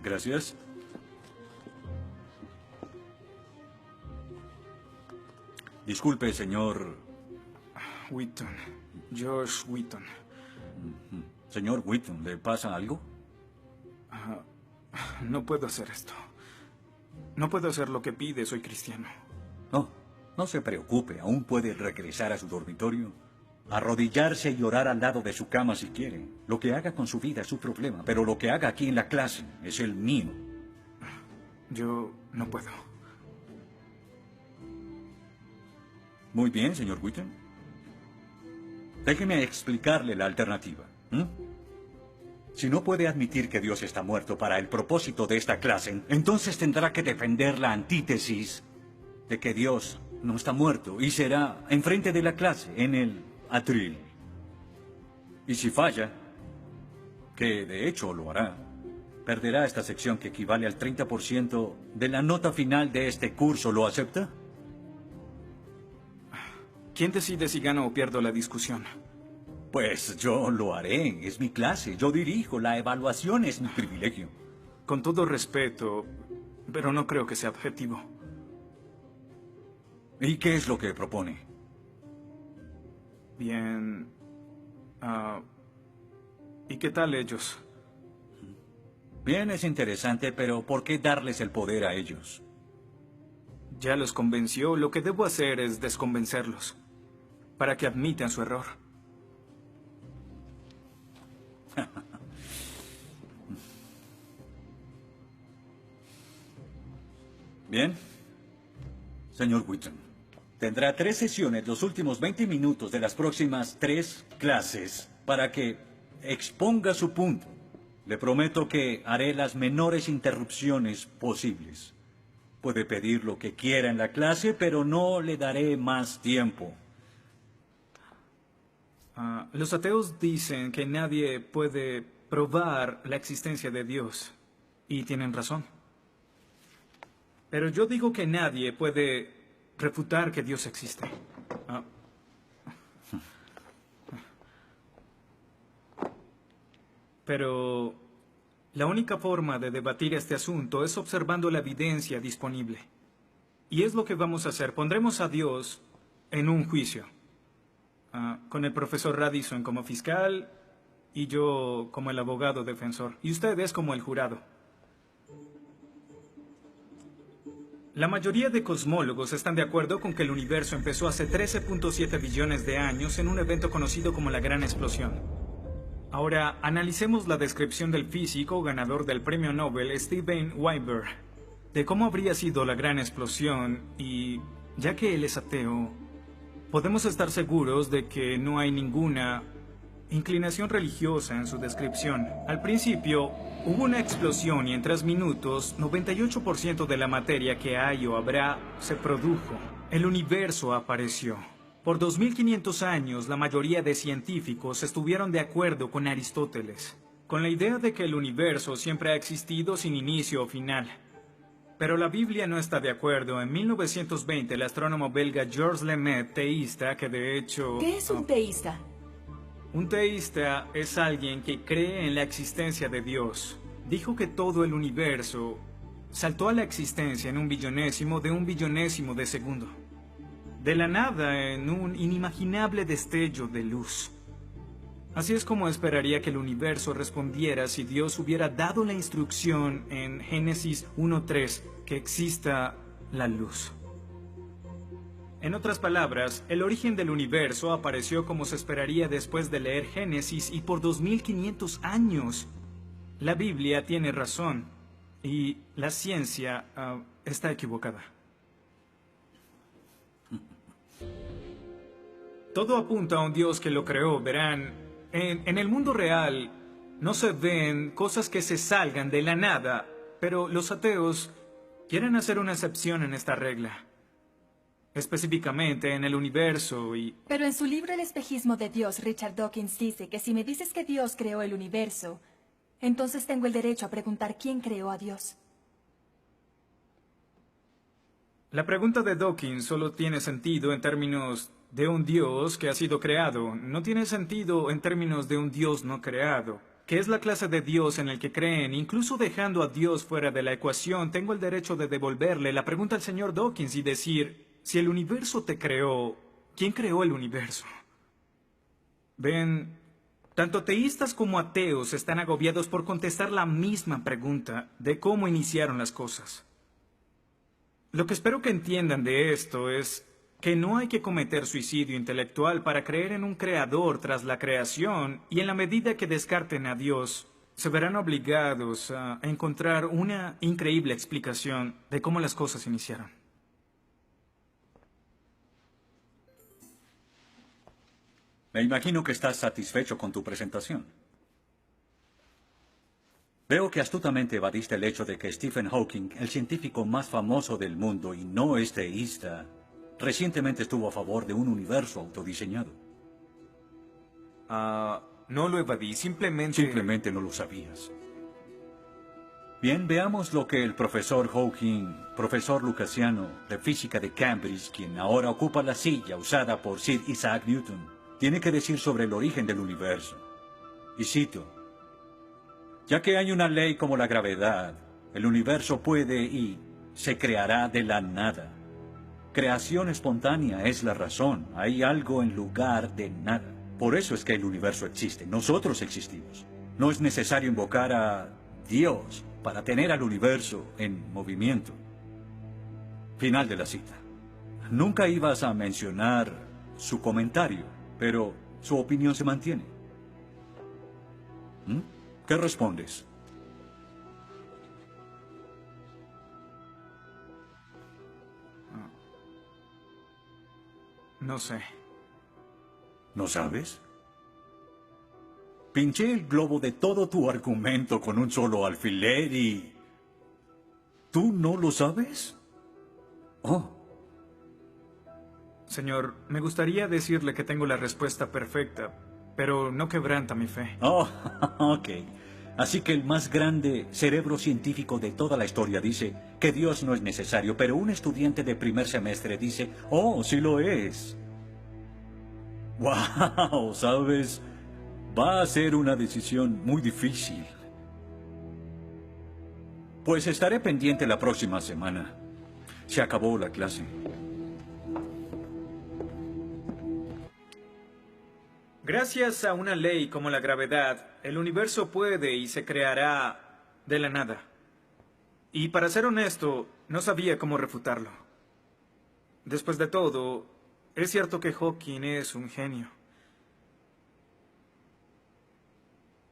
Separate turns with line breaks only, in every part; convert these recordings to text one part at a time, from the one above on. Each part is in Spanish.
Gracias. Disculpe, señor...
Wheaton. Josh Wheaton.
Señor Wheaton, ¿le pasa algo?
No puedo hacer esto. No puedo hacer lo que pide, soy cristiano.
No, no se preocupe, aún puede regresar a su dormitorio, arrodillarse y orar al lado de su cama si quiere. Lo que haga con su vida es su problema, pero lo que haga aquí en la clase es el mío.
Yo no puedo.
Muy bien, señor Wheaton. Déjeme explicarle la alternativa. Si no puede admitir que Dios está muerto para el propósito de esta clase, entonces tendrá que defender la antítesis de que Dios no está muerto y será enfrente de la clase, en el atril. Y si falla, que de hecho lo hará, perderá esta sección que equivale al 30% de la nota final de este curso. ¿Lo acepta?
¿Quién decide si gano o pierdo la discusión?
Pues yo lo haré. Es mi clase. Yo dirijo. La evaluación es mi privilegio.
Con todo respeto, pero no creo que sea objetivo.
¿Y qué es lo que propone?
Bien... ¿y qué tal ellos?
Bien, es interesante, pero ¿por qué darles el poder a ellos?
Ya los convenció. Lo que debo hacer es desconvencerlos, para que admitan su error.
Bien. Señor Wheaton, tendrá 3 sesiones los últimos 20 minutos de las próximas 3 clases para que exponga su punto. Le prometo que haré las menores interrupciones posibles. Puede pedir lo que quiera en la clase, pero no le daré más tiempo.
Los ateos dicen que nadie puede probar la existencia de Dios. Y tienen razón. Pero yo digo que nadie puede refutar que Dios existe. Pero la única forma de debatir este asunto es observando la evidencia disponible. Y es lo que vamos a hacer. Pondremos a Dios en un juicio. Con el profesor Radisson como fiscal y yo como el abogado defensor. Y ustedes como el jurado. La mayoría de cosmólogos están de acuerdo con que el universo empezó hace 13.7 billones de años en un evento conocido como la Gran Explosión. Ahora, analicemos la descripción del físico ganador del premio Nobel Steven Weinberg de cómo habría sido la Gran Explosión y, ya que él es ateo, podemos estar seguros de que no hay ninguna inclinación religiosa en su descripción. Al principio, hubo una explosión y en 3 minutos, 98% de la materia que hay o habrá se produjo. El universo apareció. Por 2500 años, la mayoría de científicos estuvieron de acuerdo con Aristóteles, con la idea de que el universo siempre ha existido sin inicio o final. Pero la Biblia no está de acuerdo. En 1920, el astrónomo belga Georges Lemaitre, teísta, que de hecho...
¿Qué es un teísta?
Un teísta es alguien que cree en la existencia de Dios. Dijo que todo el universo saltó a la existencia en un billonésimo de segundo. De la nada, en un inimaginable destello de luz. Así es como esperaría que el universo respondiera si Dios hubiera dado la instrucción en Génesis 1:3 que exista la luz. En otras palabras, el origen del universo apareció como se esperaría después de leer Génesis y por 2500 años. La Biblia tiene razón y la ciencia está equivocada. Todo apunta a un Dios que lo creó, verán. En el mundo real no se ven cosas que se salgan de la nada, pero los ateos quieren hacer una excepción en esta regla. Específicamente en el universo y...
Pero en su libro El espejismo de Dios, Richard Dawkins dice que si me dices que Dios creó el universo, entonces tengo el derecho a preguntar quién creó a Dios.
La pregunta de Dawkins solo tiene sentido en términos de un Dios que ha sido creado. No tiene sentido en términos de un Dios no creado. que es la clase de Dios en el que creen, incluso dejando a Dios fuera de la ecuación, tengo el derecho de devolverle la pregunta al señor Dawkins y decir, si el universo te creó, ¿quién creó el universo? Ven, tanto teístas como ateos están agobiados por contestar la misma pregunta de cómo iniciaron las cosas. Lo que espero que entiendan de esto es que no hay que cometer suicidio intelectual para creer en un creador tras la creación, y en la medida que descarten a Dios, se verán obligados a encontrar una increíble explicación de cómo las cosas iniciaron.
Me imagino que estás satisfecho con tu presentación. Veo que astutamente evadiste el hecho de que Stephen Hawking, el científico más famoso del mundo y no es teísta, recientemente estuvo a favor de un universo autodiseñado.
No lo evadí, simplemente...
Simplemente no lo sabías. Bien, veamos lo que el profesor Hawking, profesor lucasiano de física de Cambridge, quien ahora ocupa la silla usada por Sir Isaac Newton, tiene que decir sobre el origen del universo. Y cito: ya que hay una ley como la gravedad, el universo puede y se creará de la nada. Creación espontánea es la razón. Hay algo en lugar de nada. Por eso es que el universo existe. Nosotros existimos. No es necesario invocar a Dios para tener al universo en movimiento. Final de la cita. Nunca ibas a mencionar su comentario, pero su opinión se mantiene. ¿Qué respondes?
No sé.
¿No sabes? Pinché el globo de todo tu argumento con un solo alfiler y... ¿tú no lo sabes? Oh.
Señor, me gustaría decirle que tengo la respuesta perfecta, pero no quebranta mi fe.
Oh, ok. Así que el más grande cerebro científico de toda la historia dice que Dios no es necesario, pero un estudiante de primer semestre dice, oh, sí lo es. Wow, ¿sabes? Va a ser una decisión muy difícil. Pues estaré pendiente la próxima semana. Se acabó la clase.
Gracias a una ley como la gravedad, el universo puede y se creará de la nada. Y para ser honesto, no sabía cómo refutarlo. Después de todo, es cierto que Hawking es un genio.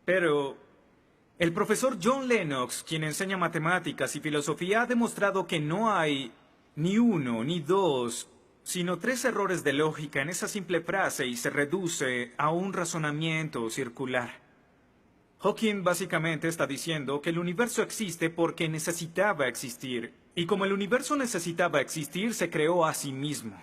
Pero el profesor John Lennox, quien enseña matemáticas y filosofía, ha demostrado que no hay ni uno ni dos, sino 3 errores de lógica en esa simple frase y se reduce a un razonamiento circular. Hawking básicamente está diciendo que el universo existe porque necesitaba existir, y como el universo necesitaba existir, se creó a sí mismo.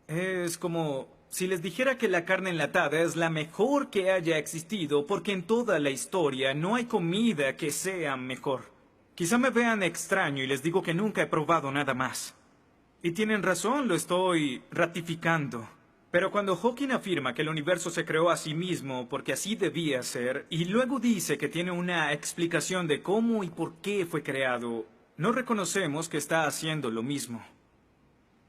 Es como si les dijera que la carne enlatada es la mejor que haya existido porque en toda la historia no hay comida que sea mejor. Quizá me vean extraño y les digo que nunca he probado nada más. Y tienen razón, lo estoy ratificando. Pero cuando Hawking afirma que el universo se creó a sí mismo porque así debía ser, y luego dice que tiene una explicación de cómo y por qué fue creado, no reconocemos que está haciendo lo mismo.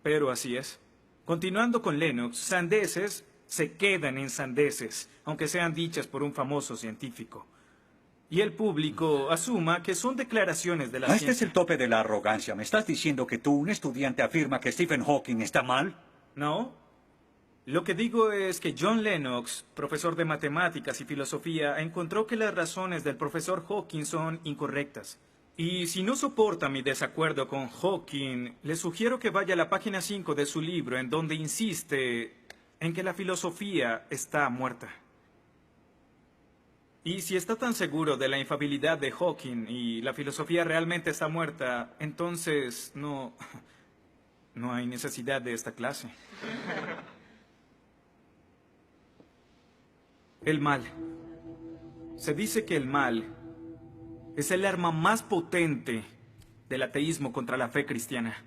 Pero así es. Continuando con Lennox, sandeces se quedan en sandeces, aunque sean dichas por un famoso científico. Y el público asuma que son declaraciones de la ciencia.
Este es el tope de la arrogancia. ¿Me estás diciendo que tú, un estudiante, afirma que Stephen Hawking está mal?
No. Lo que digo es que John Lennox, profesor de matemáticas y filosofía, encontró que las razones del profesor Hawking son incorrectas. Y si no soporta mi desacuerdo con Hawking, le sugiero que vaya a la página 5 de su libro, en donde insiste en que la filosofía está muerta. Y si está tan seguro de la infalibilidad de Hawking y la filosofía realmente está muerta, entonces no hay necesidad de esta clase. El mal. Se dice que el mal es el arma más potente del ateísmo contra la fe cristiana.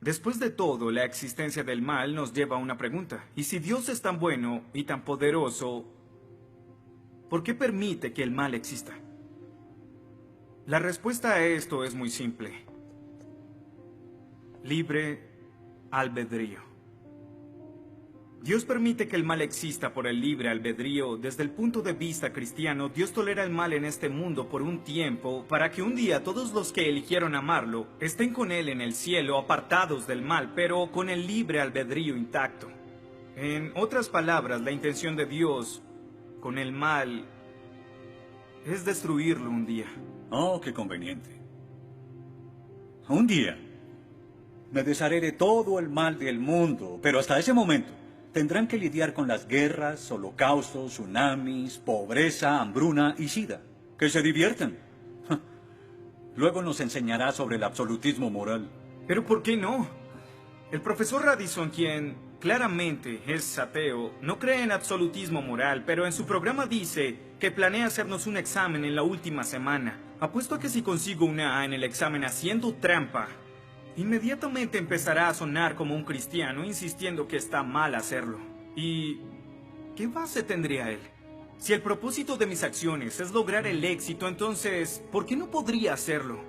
Después de todo, la existencia del mal nos lleva a una pregunta. ¿Y si Dios es tan bueno y tan poderoso, ¿por qué permite que el mal exista? La respuesta a esto es muy simple. Libre albedrío. Dios permite que el mal exista por el libre albedrío. Desde el punto de vista cristiano, Dios tolera el mal en este mundo por un tiempo para que un día todos los que eligieron amarlo estén con Él en el cielo, apartados del mal, pero con el libre albedrío intacto. En otras palabras, la intención de Dios con el mal es destruirlo un día.
Oh, qué conveniente. Un día me desharé de todo el mal del mundo, pero hasta ese momento tendrán que lidiar con las guerras, holocaustos, tsunamis, pobreza, hambruna y sida. Que se diviertan. Luego nos enseñará sobre el absolutismo moral.
¿Pero por qué no? El profesor Radisson, quien claramente es ateo, no cree en absolutismo moral, pero en su programa dice que planea hacernos un examen en la última semana. Apuesto a que si consigo una A en el examen haciendo trampa, inmediatamente empezará a sonar como un cristiano, insistiendo que está mal hacerlo. ¿Y qué base tendría él? Si el propósito de mis acciones es lograr el éxito, entonces, ¿por qué no podría hacerlo?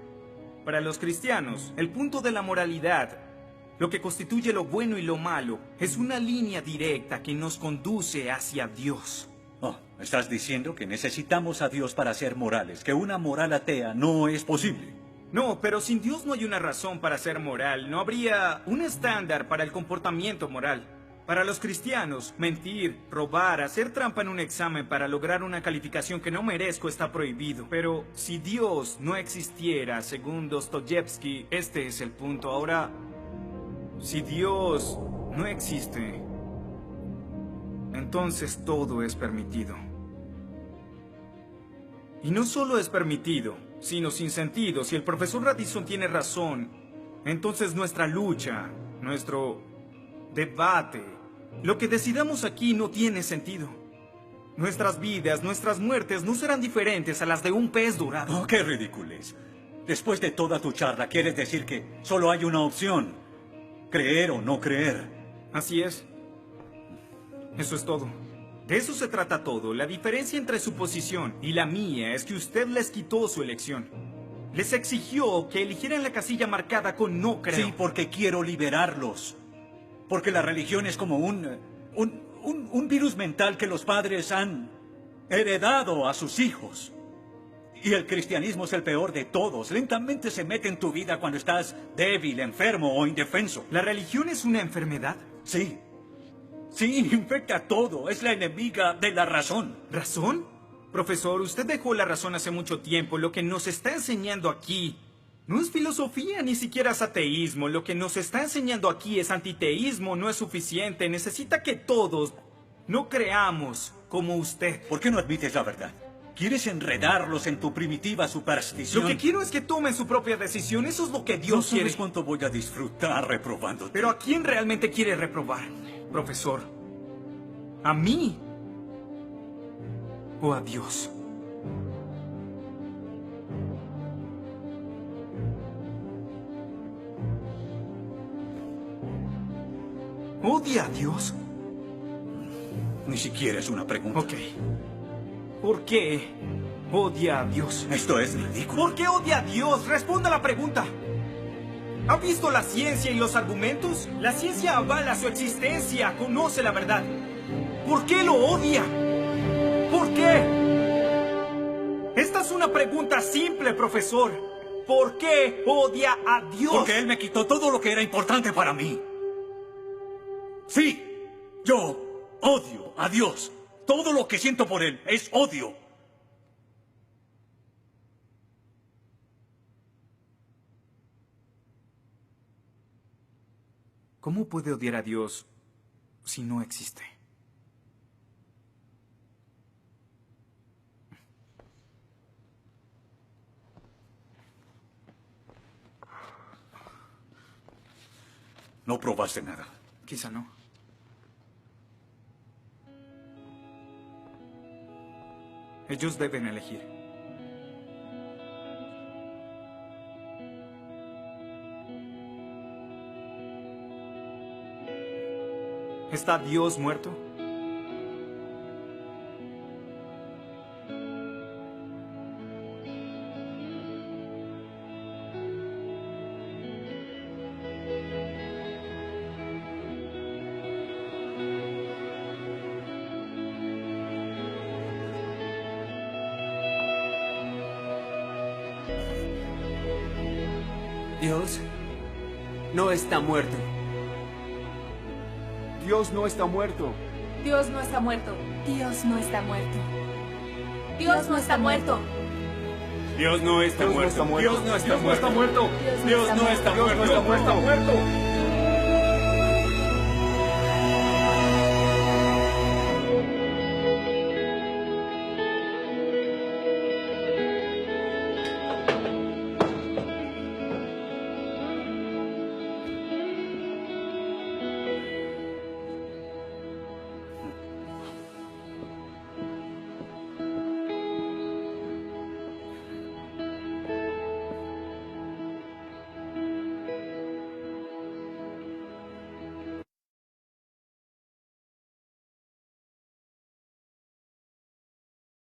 Para los cristianos, el punto de la moralidad, lo que constituye lo bueno y lo malo, es una línea directa que nos conduce hacia Dios.
Oh, estás diciendo que necesitamos a Dios para ser morales, que una moral atea no es posible.
No, pero sin Dios no hay una razón para ser moral. No habría un estándar para el comportamiento moral. Para los cristianos, mentir, robar, hacer trampa en un examen para lograr una calificación que no merezco está prohibido. Pero si Dios no existiera, según Dostoyevsky, este es el punto. Ahora, si Dios no existe, entonces todo es permitido. Y no solo es permitido, sino sin sentido. Si el profesor Radisson tiene razón, entonces nuestra lucha, nuestro debate, lo que decidamos aquí no tiene sentido. Nuestras vidas, nuestras muertes no serán diferentes a las de un pez dorado.
Oh, qué ridiculez. Después de toda tu charla, ¿quieres decir que solo hay una opción? Creer o no creer.
Así es. Eso es todo. De eso se trata todo. La diferencia entre su posición y la mía es que usted les quitó su elección. Les exigió que eligieran la casilla marcada con no creo.
Sí, porque quiero liberarlos. Porque la religión es como un virus mental que los padres han heredado a sus hijos. Y el cristianismo es el peor de todos. Lentamente se mete en tu vida cuando estás débil, enfermo o indefenso.
¿La religión es una enfermedad?
Sí. Sí, infecta todo. Es la enemiga de la razón.
¿Razón? Profesor, usted dejó la razón hace mucho tiempo. Lo que nos está enseñando aquí no es filosofía, ni siquiera es ateísmo. Lo que nos está enseñando aquí es antiteísmo. No es suficiente. Necesita que todos no creamos como usted.
¿Por qué no admites la verdad? ¿Quieres enredarlos en tu primitiva superstición?
Lo que quiero es que tomen su propia decisión. Eso es lo que Dios
no sabes
quiere.
cuánto voy a disfrutar reprobándote.
Pero ¿a quién realmente quiere reprobar, profesor? ¿A mí? ¿O a Dios? ¿Odia a Dios?
Ni siquiera es una pregunta.
Ok. ¿Por qué odia a Dios?
Esto es ridículo.
¿Por qué odia a Dios? Responda la pregunta. ¿Ha visto la ciencia y los argumentos? La ciencia avala su existencia, conoce la verdad. ¿Por qué lo odia? ¿Por qué? Esta es una pregunta simple, profesor. ¿Por qué odia a Dios?
Porque Él me quitó todo lo que era importante para mí. Sí, yo odio a Dios. Todo lo que siento por Él es odio.
¿Cómo puede odiar a Dios si no existe?
No probaste nada.
Quizá no. Ellos deben elegir. ¿Está Dios muerto?
Dios no está muerto.
Dios no está muerto.
Dios no está muerto.
Dios no está muerto.
Dios no está muerto.
Dios no está muerto.
Dios no está muerto.
Dios no está muerto.
Dios no está muerto.
Dios no está muerto.